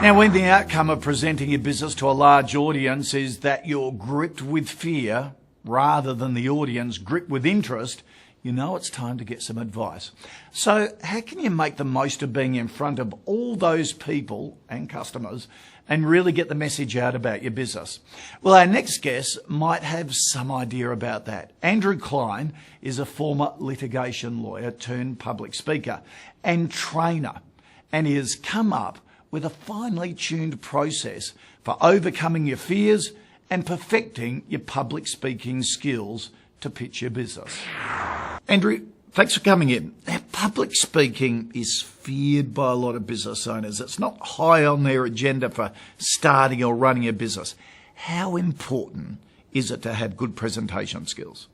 Now, when the outcome of presenting your business to a large audience is that you're gripped with fear rather than the audience gripped with interest, you know it's time to get some advice. So how can you make the most of being in front of all those people and customers and really get the message out about your business? Well, our next guest might have some idea about that. Andrew Klein is a former litigation lawyer turned public speaker and trainer, and he has come up with a finely tuned process for overcoming your fears and perfecting your public speaking skills to pitch your business. Andrew, thanks for coming in. Now, public speaking is feared by a lot of business owners. It's not high on their agenda for starting or running a business. How important is it to have good presentation skills?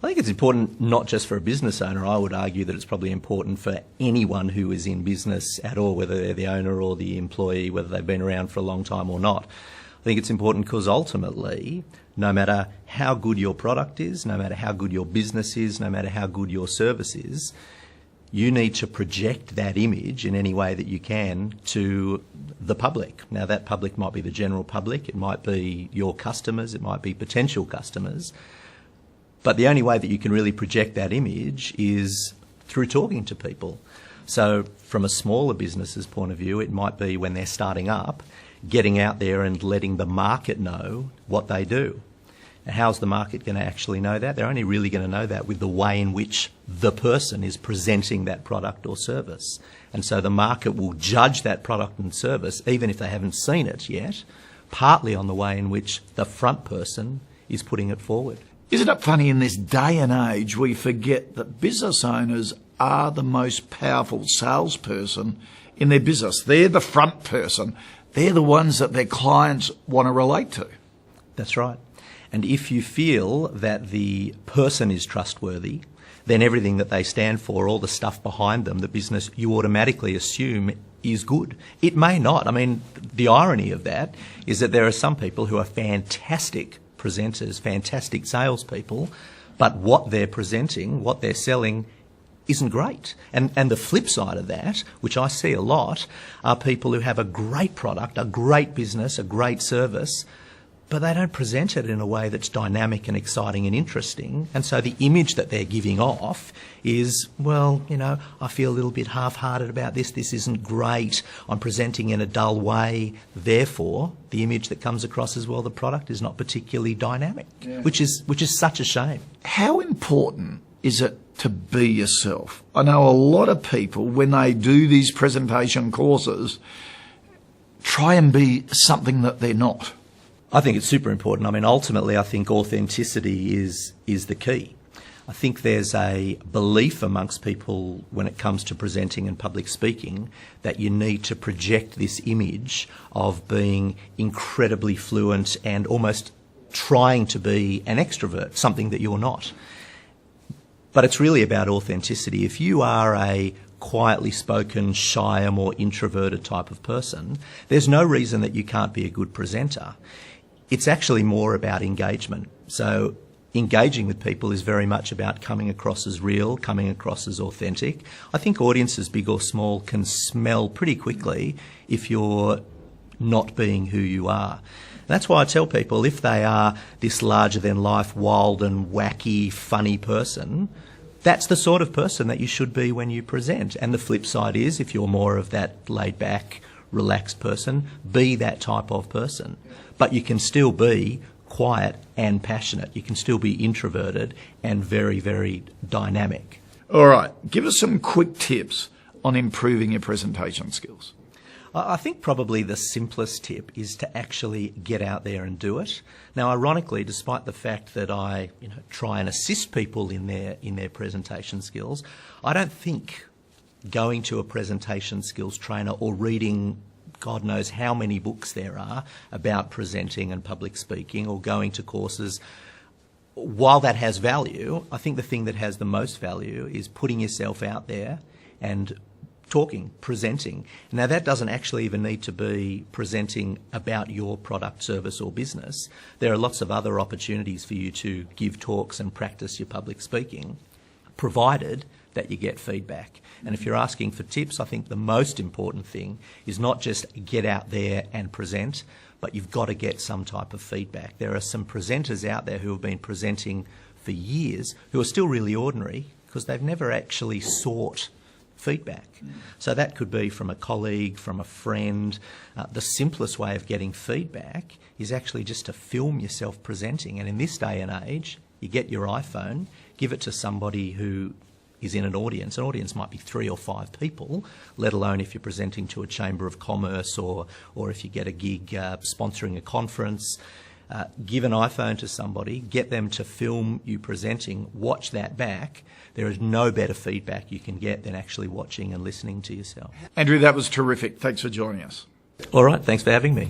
I think it's important not just for a business owner. I would argue that it's probably important for anyone who is in business at all, whether they're the owner or the employee, whether they've been around for a long time or not. I think it's important because ultimately, no matter how good your product is, no matter how good your business is, no matter how good your service is, you need to project that image in any way that you can to the public. Now, that public might be the general public, it might be your customers, it might be potential customers. But the only way that you can really project that image is through talking to people. So from a smaller business's point of view, it might be when they're starting up, getting out there and letting the market know what they do. And how's the market going to actually know that? They're only really going to know that with the way in which the person is presenting that product or service. And so the market will judge that product and service, even if they haven't seen it yet, partly on the way in which the front person is putting it forward. Isn't it funny in this day and age we forget that business owners are the most powerful salesperson in their business? They're the front person. They're the ones that their clients want to relate to. That's right. And if you feel that the person is trustworthy, then everything that they stand for, all the stuff behind them, the business, you automatically assume is good. It may not. I mean, the irony of that is that there are some people who are fantastic presenters, fantastic salespeople, but what they're presenting, what they're selling isn't great. And the flip side of that, which I see a lot, are people who have a great product, a great business, a great service, but they don't present it in a way that's dynamic and exciting and interesting. And so the image that they're giving off is, well, you know, I feel a little bit half-hearted about this. This isn't great. I'm presenting in a dull way. Therefore, the image that comes across as, well, the product is not particularly dynamic, which is such a shame. How important is it to be yourself? I know a lot of people, when they do these presentation courses, try and be something that they're not. I think it's super important. I mean, ultimately, I think authenticity is the key. I think there's a belief amongst people when it comes to presenting and public speaking that you need to project this image of being incredibly fluent and almost trying to be an extrovert, something that you're not. But it's really about authenticity. If you are a quietly spoken, shy, or more introverted type of person, there's no reason that you can't be a good presenter. It's actually more about engagement. So engaging with people is very much about coming across as real, coming across as authentic. I think audiences, big or small, can smell pretty quickly if you're not being who you are. That's why I tell people, if they are this larger-than-life, wild and wacky, funny person, that's the sort of person that you should be when you present. And the flip side is, if you're more of that laid-back, relaxed person, be that type of person. But you can still be quiet and passionate. You can still be introverted and very, very dynamic. All right, give us some quick tips on improving your presentation skills. I think probably the simplest tip is to actually get out there and do it. Now, ironically, despite the fact that I try and assist people in their presentation skills, I don't think going to a presentation skills trainer or reading God knows how many books there are about presenting and public speaking, or going to courses, while that has value, I think the thing that has the most value is putting yourself out there and talking, presenting. Now, that doesn't actually even need to be presenting about your product, service or business. There are lots of other opportunities for you to give talks and practice your public speaking, provided that you get feedback. And if you're asking for tips, I think the most important thing is not just get out there and present, but you've got to get some type of feedback. There are some presenters out there who have been presenting for years who are still really ordinary because they've never actually sought feedback. So that could be from a colleague, from a friend. The simplest way of getting feedback is actually just to film yourself presenting. And in this day and age, you get your iPhone, give it to somebody who is in an audience. An audience might be 3 or 5 people, let alone if you're presenting to a Chamber of Commerce or if you get a gig sponsoring a conference. Give an iPhone to somebody, get them to film you presenting, watch that back. There is no better feedback you can get than actually watching and listening to yourself. Andrew, that was terrific. Thanks for joining us. All right, thanks for having me.